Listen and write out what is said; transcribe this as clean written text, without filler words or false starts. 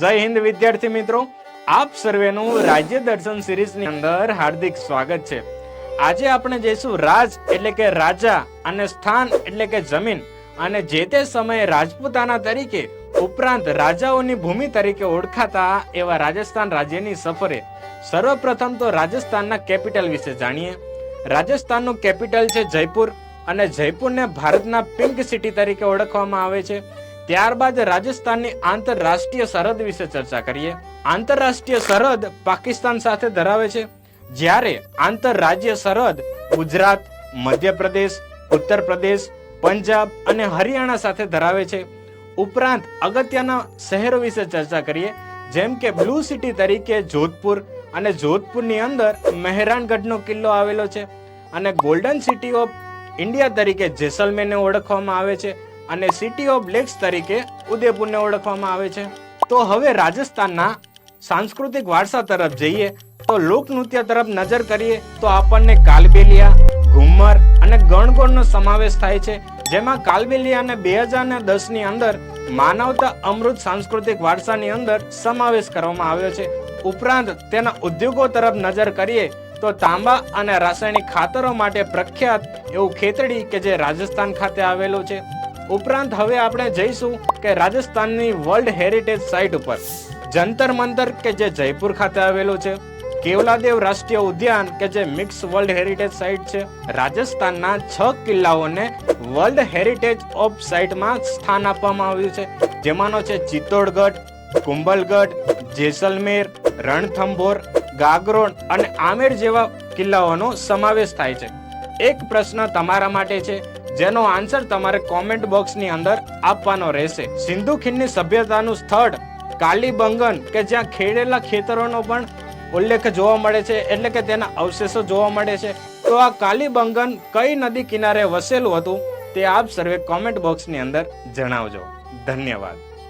જય હિન્દ વિદ્યાર્થી મિત્રો, આપ સર્વેનું રાજ્ય દર્શન સિરીઝની અંદર હાર્દિક સ્વાગત છે। આજે આપણે જઈશું રાજ એટલે કે રાજા અને સ્થાન એટલે કે જમીન અને જે તે સમયે રાજપૂતાના તરીકે ઉપરાંત રાજાઓની ભૂમિ તરીકે ઓળખાતા એવા રાજસ્થાન રાજ્યની સફરે। સર્વપ્રથમ તો રાજસ્થાનના કેપિટલ વિશે જાણીએ। રાજસ્થાનનું કેપિટલ છે જયપુર અને જયપુરને ભારતના પિંક સિટી તરીકે ઓળખવામાં આવે છે। ત્યારબાદ રાજસ્થાનની આંતરરાષ્ટ્રીય સરહદ વિશે ચર્ચા કરીએ। આંતરરાષ્ટ્રીય સરહદ પાકિસ્તાન સાથે ધરાવે છે, જ્યારે આંતરરાજ્ય સરહદ ગુજરાત, મધ્યપ્રદેશ, ઉત્તર પ્રદેશ, પંજાબ અને હરિયાણા સાથે ધરાવે છે। ઉપરાંત અગત્યના શહેરો વિશે ચર્ચા કરીએ, જેમ કે બ્લુ સિટી તરીકે જોધપુર અને જોધપુરની અંદર મહેરાનગઢનો કિલ્લો આવેલો છે અને ગોલ્ડન સિટી ઓફ ઇન્ડિયા તરીકે જેસલમેરને ઓળખવામાં આવે છે અને સિટી ઓફ લેક્સ તરીકે ઉદયપુરને ઓળખવામાં આવે છે। તો હવે રાજસ્થાનના સાંસ્કૃતિક વારસા તરફ જઈએ તો લોકનૃત્ય તરફ નજર કરીએ તો આપણને કાલબેલિયા, ઘુમ્મર અને ગણગોળનો સમાવેશ થાય છે, જેમાં કાલબેલિયાને 2010 ની અંદર માનવતા અમૃત સાંસ્કૃતિક વારસાની અંદર સમાવેશ કરવામાં આવ્યો છે। ઉપરાંત તેના ઉદ્યોગો તરફ નજર કરીએ તો તાંબા અને રાસાયણિક ખાતરો માટે પ્રખ્યાત એવું ખેતડી કે જે રાજસ્થાન ખાતે આવેલું છે। ઉપરાંત હવે આપણે જઈશું કે રાજસ્થાનની વર્લ્ડ હેરિટેજ સાઇટ ઉપર જંતર મંતર કે જે જયપુર ખાતે આવેલું છે, કેવલાદેવ રાષ્ટ્રીય ઉદ્યાન કે જે મિક્સ વર્લ્ડ હેરિટેજ સાઇટ છે। રાજસ્થાનના 6 કિલ્લાઓને વર્લ્ડ હેરિટેજ ઓફ સાઇટમાં સ્થાન આપવામાં આવ્યું છે, જેમાંનો છે ચિત્તોડગઢ, કુંભલગઢ, જેસલમેર, રણથંભોર, ગાગરોન અને આમેર જેવા કિલ્લાઓનો સમાવેશ થાય છે। એક પ્રશ્ન તમારા માટે છે, જેનો આન્સર તમારે કોમેન્ટ બોક્સની અંદર આપવાનો રહેશે। સિંધુ ખીણની સભ્યતાનું સ્થળ કાલીબંગન કે જ્યાં ખેડેલા ખેતરોનો પણ ઉલ્લેખ જોવા મળે છે, એટલે કે તેના અવશેષો જોવા મળે છે। તો આ કાલીબંગન કઈ નદી કિનારે વસેલું હતું તે આપ સર્વે કોમેન્ટ બોક્સની અંદર જણાવજો। ધન્યવાદ।